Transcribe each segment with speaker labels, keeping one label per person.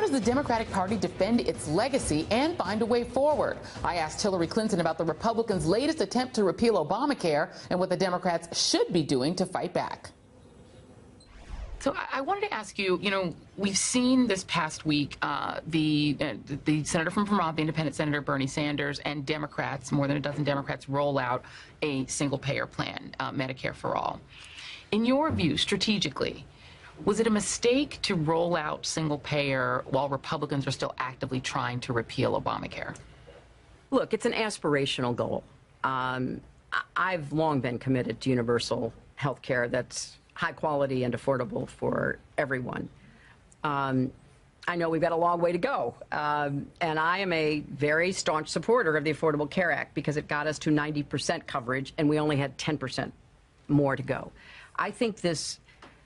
Speaker 1: does the Democratic Party defend its legacy and find a way forward? I asked Hillary Clinton about the Republicans' latest attempt to repeal Obamacare and what the Democrats should be doing to fight back. So I wanted to ask you, we've seen this past week the senator from Vermont, the independent Senator Bernie Sanders, and Democrats, more than a dozen Democrats, roll out a single-payer plan, Medicare for all. In your view, strategically, was it a mistake to roll out single-payer while Republicans are still actively trying to repeal Obamacare?
Speaker 2: Look, it's an aspirational goal. I've long been committed to universal health care that's high quality and affordable for everyone. I know we've got a long way to go, and I am a very staunch supporter of the Affordable Care Act because it got us to 90% coverage, and we only had 10% more to go. I think this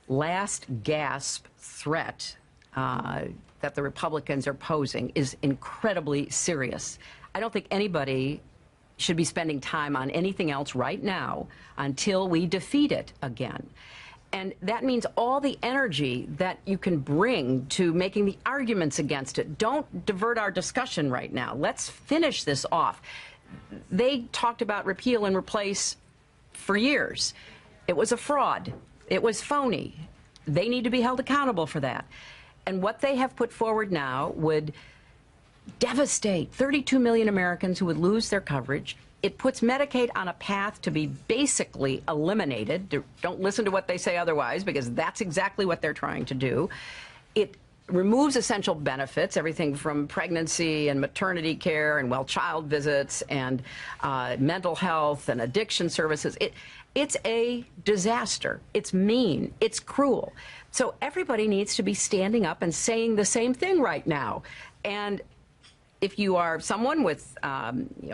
Speaker 2: last gasp threat that the Republicans are posing is incredibly serious. I don't think anybody should be spending time on anything else right now until we defeat it again. And that means all the energy that you can bring to making the arguments against it. Don't divert our discussion right now. Let's finish this off. They talked about repeal and replace for years. It was a fraud. It was phony. They need to be held accountable for that. And what they have put forward now would devastate 32 million Americans who would lose their coverage. It puts Medicaid on a path to be basically eliminated. Don't listen to what they say otherwise, because that's exactly what they're trying to do. It removes essential benefits, everything from pregnancy and maternity care and child visits and mental health and addiction services. It's a disaster. It's mean. It's cruel. So everybody needs to be standing up and saying the same thing right now. And if you are someone with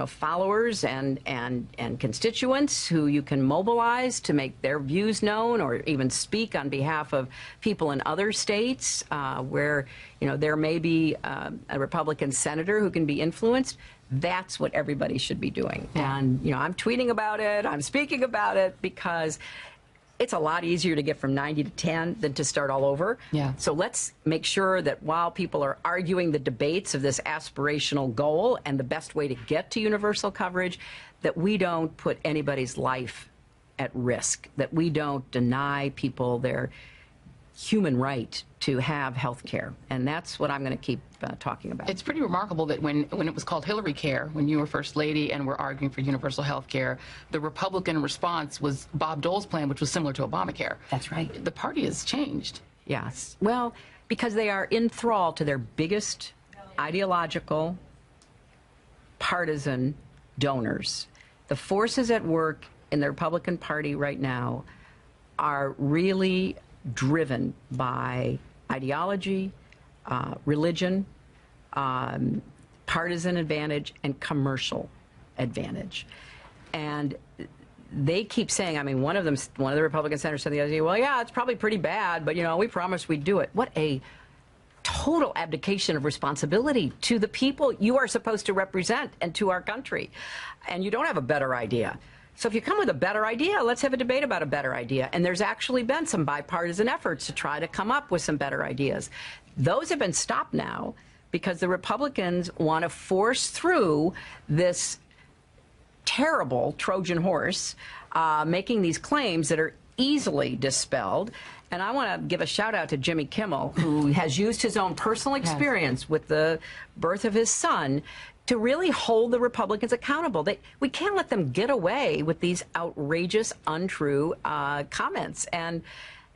Speaker 2: followers and constituents who you can mobilize to make their views known, or even speak on behalf of people in other states where there may be a Republican senator who can be influenced, that's what everybody should be doing. And I'm tweeting about it, I'm speaking about it, because it's a lot easier to get from 90 to 10 than to start all over. Yeah. So let's make sure that while people are arguing the debates of this aspirational goal and the best way to get to universal coverage, that we don't put anybody's life at risk, that we don't deny people their human right to have health care. And that's what I'm going to keep talking about.
Speaker 1: It's pretty remarkable that when it was called Hillary Care, when you were First Lady and were arguing for universal health care, the Republican response was Bob Dole's plan, which was similar to Obamacare.
Speaker 2: That's right.
Speaker 1: The party has changed.
Speaker 2: Yes. Well, because they are in thrall to their biggest ideological, partisan donors. The forces at work in the Republican Party right now are really driven by ideology, religion, partisan advantage, and commercial advantage. And they keep saying, I mean, one of the Republican senators said the other day, well, yeah, it's probably pretty bad, but, we promised we'd do it. What a total abdication of responsibility to the people you are supposed to represent and to our country. And you don't have a better idea. So if you come with a better idea, let's have a debate about a better idea. And there's actually been some bipartisan efforts to try to come up with some better ideas. Those have been stopped now because the Republicans want to force through this terrible Trojan horse, making these claims that are easily dispelled. And I want to give a shout out to Jimmy Kimmel, who has used his own personal experience with the birth of his son to really hold the Republicans accountable. We can't let them get away with these outrageous, untrue comments. And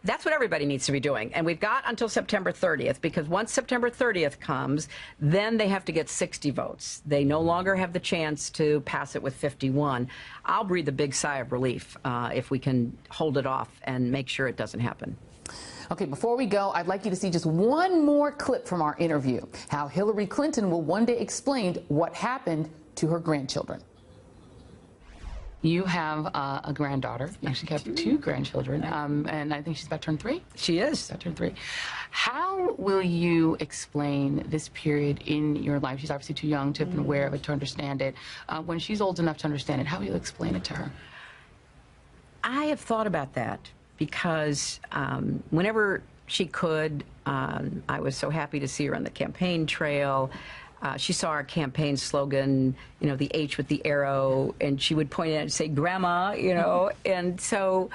Speaker 2: that's what everybody needs to be doing. And we've got until September 30th, because once September 30th comes, then they have to get 60 votes. They no longer have the chance to pass it with 51. I'll breathe a big sigh of relief if we can hold it off and make sure it doesn't happen.
Speaker 1: Okay, before we go, I'd like you to see just one more clip from our interview, how Hillary Clinton will one day explain what happened to her grandchildren. You have a granddaughter. You actually have two grandchildren, and I think she's about to turn 3.
Speaker 2: She is.
Speaker 1: About to turn 3. How will you explain this period in your life? She's obviously too young to have been aware of it, to understand it. When she's old enough to understand it, how will you explain it to her?
Speaker 2: I have thought about that, because whenever she could. I was so happy to see her on the campaign trail. She saw our campaign slogan, you know, the H with the arrow, and she would point at it and say, "Grandma," you know. And so,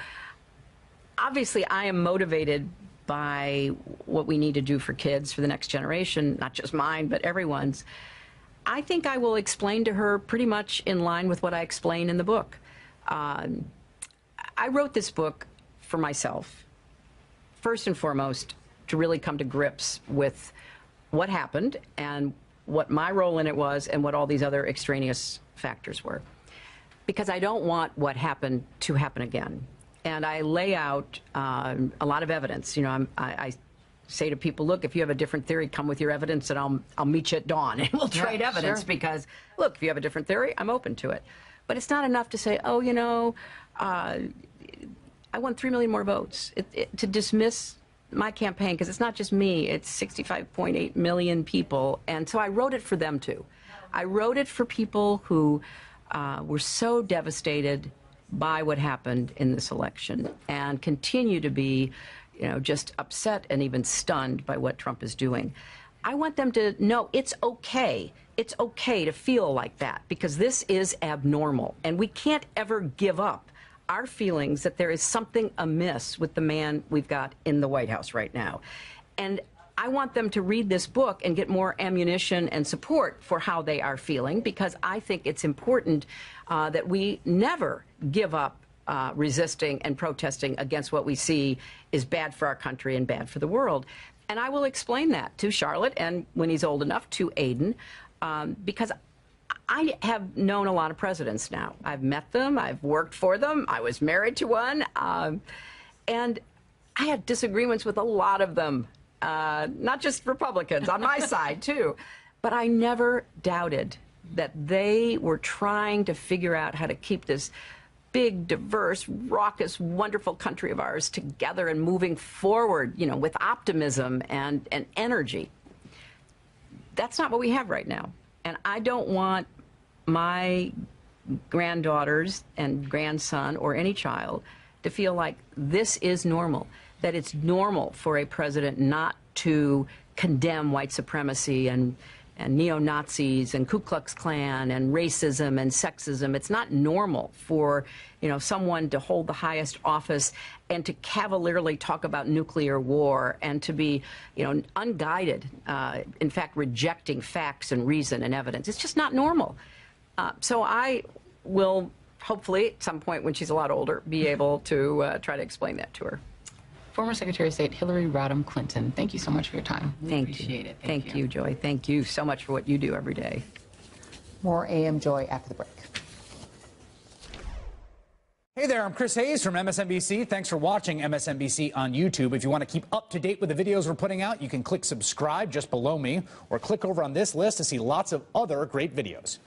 Speaker 2: obviously, I am motivated by what we need to do for kids, for the next generation, not just mine, but everyone's. I think I will explain to her pretty much in line with what I explain in the book. I wrote this book for myself, first and foremost, to really come to grips with what happened and what my role in it was and what all these other extraneous factors were. Because I don't want what happened to happen again. And I lay out a lot of evidence. You know, I say to people, look, if you have a different theory, come with your evidence, and I'll meet you at dawn, and we'll trade evidence. Sure. Because, look, if you have a different theory, I'm open to it. But it's not enough to say, oh, you know, I won 3 million more votes. To dismiss my campaign, because it's not just me, it's 65.8 million people. And so I wrote it for them, too. I wrote it for people who were so devastated by what happened in this election and continue to be, you know, just upset and even stunned by what Trump is doing. I want them to know it's okay. It's okay to feel like that, because this is abnormal. And we can't ever give up our feelings that there is something amiss with the man we've got in the White House right now. And I want them to read this book and get more ammunition and support for how they are feeling, because I think it's important that we never give up resisting and protesting against what we see is bad for our country and bad for the world. And I will explain that to Charlotte, and when he's old enough, to Aiden, because I have known a lot of presidents now. I've met them. I've worked for them. I was married to one. And I had disagreements with a lot of them, not just Republicans, on my side, too. But I never doubted that they were trying to figure out how to keep this big, diverse, raucous, wonderful country of ours together and moving forward, you know, with optimism and energy. That's not what we have right now. And I don't want my granddaughters and grandson or any child to feel like this is normal, that it's normal for a president not to condemn white supremacy and neo-Nazis and Ku Klux Klan and racism and sexism. It's not normal for, you know, someone to hold the highest office and to cavalierly talk about nuclear war and to be, you know, unguided, in fact, rejecting facts and reason and evidence. It's just not normal. So I will, hopefully, at some point when she's a lot older, be able to try to explain that to her.
Speaker 1: Former Secretary of State Hillary Rodham Clinton, thank you so much for your time.
Speaker 2: Thank you.
Speaker 1: Appreciate it.
Speaker 2: Thank you, Joy. Thank you so much for what you do every day.
Speaker 1: More AM Joy after the break.
Speaker 3: Hey there, I'm Chris Hayes from MSNBC. Thanks for watching MSNBC on YouTube. If you want to keep up to date with the videos we're putting out, you can click subscribe just below me, or click over on this list to see lots of other great videos.